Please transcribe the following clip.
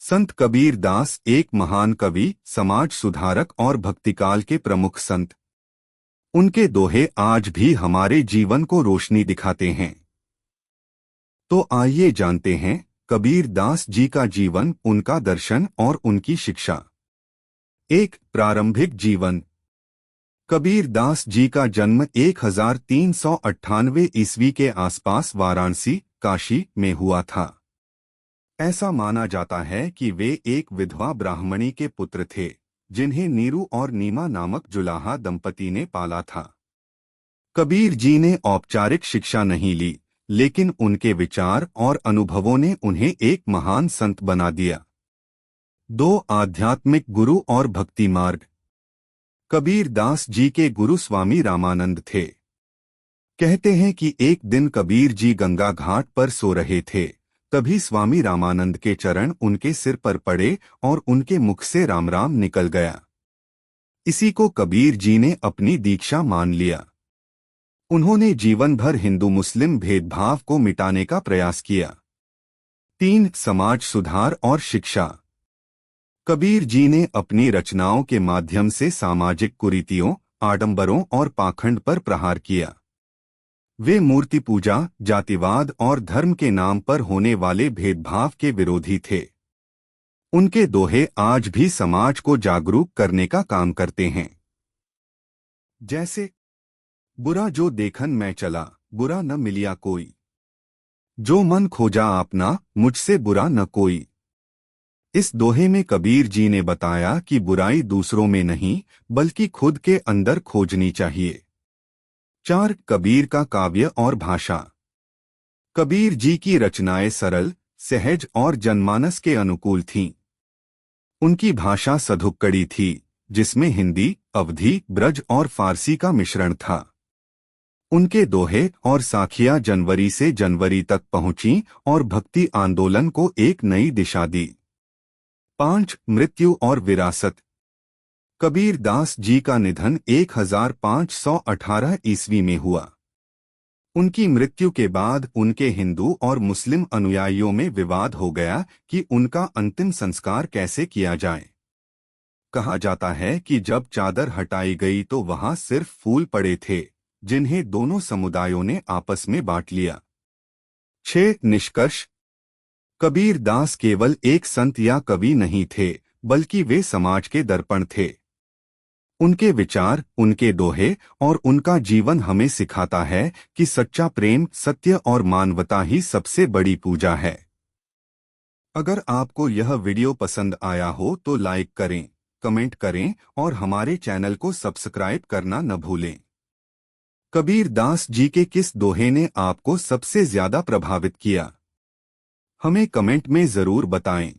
संत कबीर दास एक महान कवि, समाज सुधारक और भक्तिकाल के प्रमुख संत। उनके दोहे आज भी हमारे जीवन को रोशनी दिखाते हैं। तो आइए जानते हैं कबीर दास जी का जीवन, उनका दर्शन और उनकी शिक्षा। एक प्रारंभिक जीवन। कबीर दास जी का जन्म 1398 ईस्वी के आसपास वाराणसी, काशी में हुआ था। ऐसा माना जाता है कि वे एक विधवा ब्राह्मणी के पुत्र थे, जिन्हें नीरू और नीमा नामक जुलाहा दंपति ने पाला था। कबीर जी ने औपचारिक शिक्षा नहीं ली, लेकिन उनके विचार और अनुभवों ने उन्हें एक महान संत बना दिया। 2 आध्यात्मिक गुरु और भक्ति मार्ग। कबीर दास जी के गुरु स्वामी रामानंद थे। कहते हैं कि एक दिन कबीर जी गंगा घाट पर सो रहे थे, तभी स्वामी रामानंद के चरण उनके सिर पर पड़े और उनके मुख से राम राम निकल गया। इसी को कबीर जी ने अपनी दीक्षा मान लिया। उन्होंने जीवन भर हिंदू मुस्लिम भेदभाव को मिटाने का प्रयास किया। 3 समाज सुधार और शिक्षा। कबीर जी ने अपनी रचनाओं के माध्यम से सामाजिक कुरीतियों, आडंबरों और पाखंड पर प्रहार किया। वे मूर्ति पूजा, जातिवाद और धर्म के नाम पर होने वाले भेदभाव के विरोधी थे। उनके दोहे आज भी समाज को जागरूक करने का काम करते हैं। जैसे, बुरा जो देखन मैं चला, बुरा न मिलिया कोई। जो मन खोजा आपना, मुझसे बुरा न कोई। इस दोहे में कबीर जी ने बताया कि बुराई दूसरों में नहीं, बल्कि खुद के अंदर खोजनी चाहिए। 4 कबीर का काव्य और भाषा। कबीर जी की रचनाएं सरल, सहज और जनमानस के अनुकूल थीं। उनकी भाषा सधुक्कड़ी थी, जिसमें हिंदी, अवधी, ब्रज और फारसी का मिश्रण था। उनके दोहे और साखियां जनवरी से जनवरी तक पहुंची और भक्ति आंदोलन को एक नई दिशा दी। 5 मृत्यु और विरासत। कबीर दास जी का निधन 1518 ईस्वी में हुआ। उनकी मृत्यु के बाद उनके हिंदू और मुस्लिम अनुयायियों में विवाद हो गया कि उनका अंतिम संस्कार कैसे किया जाए। कहा जाता है कि जब चादर हटाई गई तो वहां सिर्फ फूल पड़े थे, जिन्हें दोनों समुदायों ने आपस में बांट लिया। 6 निष्कर्ष। कबीर दास केवल एक संत या कवि नहीं थे, बल्कि वे समाज के दर्पण थे। उनके विचार, उनके दोहे और उनका जीवन हमें सिखाता है कि सच्चा प्रेम, सत्य और मानवता ही सबसे बड़ी पूजा है। अगर आपको यह वीडियो पसंद आया हो तो लाइक करें, कमेंट करें और हमारे चैनल को सब्सक्राइब करना न भूलें। कबीर दास जी के किस दोहे ने आपको सबसे ज्यादा प्रभावित किया? हमें कमेंट में जरूर बताएं।